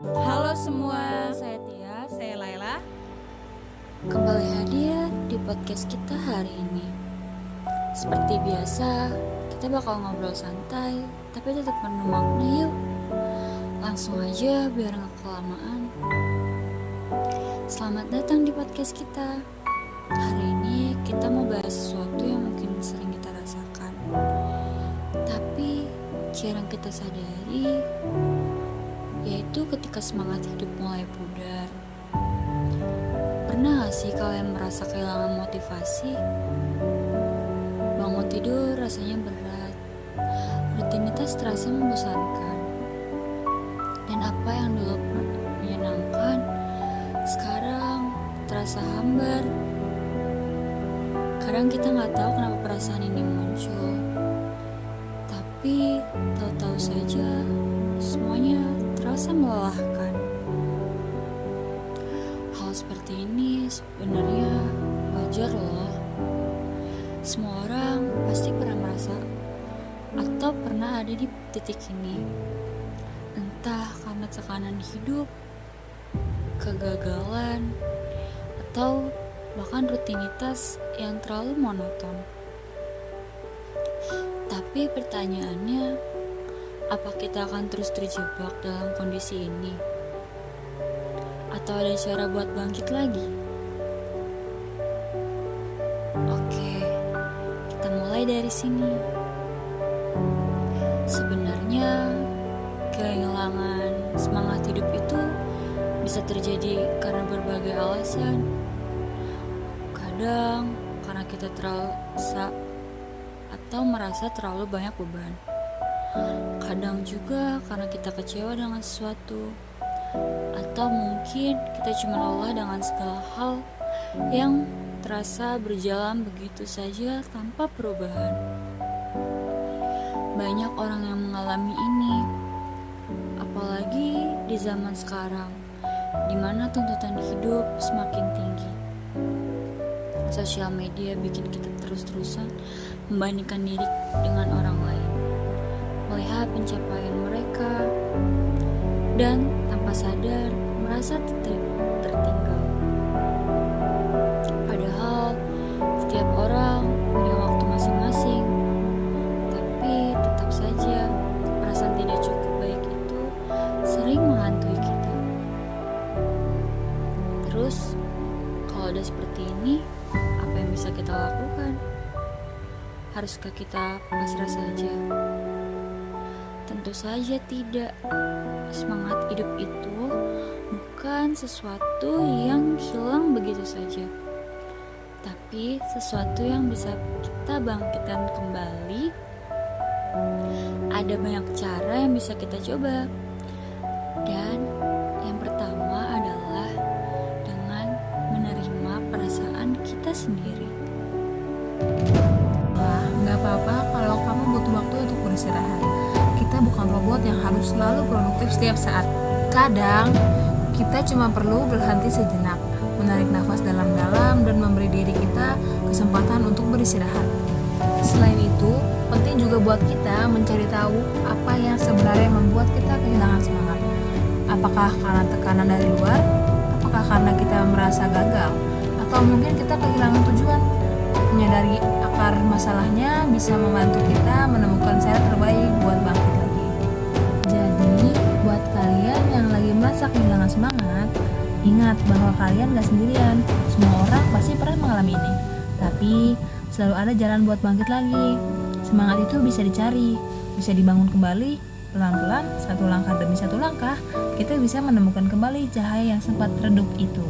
Halo semua, Saya Tia, saya Laila. kembali hadir di podcast kita hari ini. Seperti biasa, kita bakal ngobrol santai, tapi tetap penuh makna yuk. Langsung aja biar gak kelamaan. Selamat datang di podcast kita. Hari ini kita mau bahas sesuatu yang mungkin sering kita rasakan, tapi jarang kita sadari, yaitu ketika semangat hidup mulai pudar. Pernah gak sih kalian merasa kehilangan motivasi? Bangun tidur rasanya berat, rutinitas terasa membosankan, dan apa yang dulu menyenangkan sekarang terasa hambar. Kadang kita gak tahu kenapa perasaan ini muncul, tapi tahu-tahu saja semuanya terasa melelahkan. Hal seperti ini sebenarnya wajar loh. Semua orang pasti pernah merasa atau pernah ada di titik ini. Entah karena tekanan hidup, kegagalan, atau bahkan rutinitas yang terlalu monoton. Tapi pertanyaannya, apa kita akan terus terjebak dalam kondisi ini? Atau ada cara buat bangkit lagi? Oke, kita mulai dari sini. Sebenarnya, kehilangan semangat hidup itu bisa terjadi karena berbagai alasan. Kadang karena kita terasa atau merasa terlalu banyak beban. Kadang juga karena kita kecewa dengan sesuatu, atau mungkin kita cuma lelah dengan segala hal yang terasa berjalan begitu saja tanpa perubahan. Banyak orang yang mengalami ini, apalagi di zaman sekarang, di mana tuntutan hidup semakin tinggi. Sosial media bikin kita terus-terusan membandingkan diri dengan orang lain, melihat pencapaian mereka, dan tanpa sadar merasa tertinggal. Padahal setiap orang punya waktu masing-masing, tapi tetap saja perasaan tidak cukup baik itu sering menghantui kita. Terus, kalau udah seperti ini, apa yang bisa kita lakukan? Haruskah kita pasrah saja? Tentu saja tidak. Semangat hidup itu bukan sesuatu yang hilang begitu saja, tapi sesuatu yang bisa kita bangkitkan kembali. Ada banyak cara yang bisa kita coba, dan yang pertama adalah dengan menerima perasaan kita sendiri. Gak apa-apa kalau kamu butuh waktu untuk beristirahat. Kita bukan robot yang harus selalu produktif setiap saat. Kadang, kita cuma perlu berhenti sejenak, menarik nafas dalam-dalam dan memberi diri kita kesempatan untuk beristirahat. Selain itu, penting juga buat kita mencari tahu apa yang sebenarnya membuat kita kehilangan semangat. Apakah karena tekanan dari luar? Apakah karena kita merasa gagal? Atau mungkin kita kehilangan tujuan? Menyadari akar masalahnya bisa membantu kita menemukan cara terbaik buat bangkit lagi. Jadi, buat kalian yang lagi merasa kehilangan semangat, ingat bahwa kalian gak sendirian. Semua orang pasti pernah mengalami ini. Tapi, selalu ada jalan buat bangkit lagi. Semangat itu bisa dicari, bisa dibangun kembali. Pelan-pelan, satu langkah demi satu langkah, kita bisa menemukan kembali cahaya yang sempat redup itu.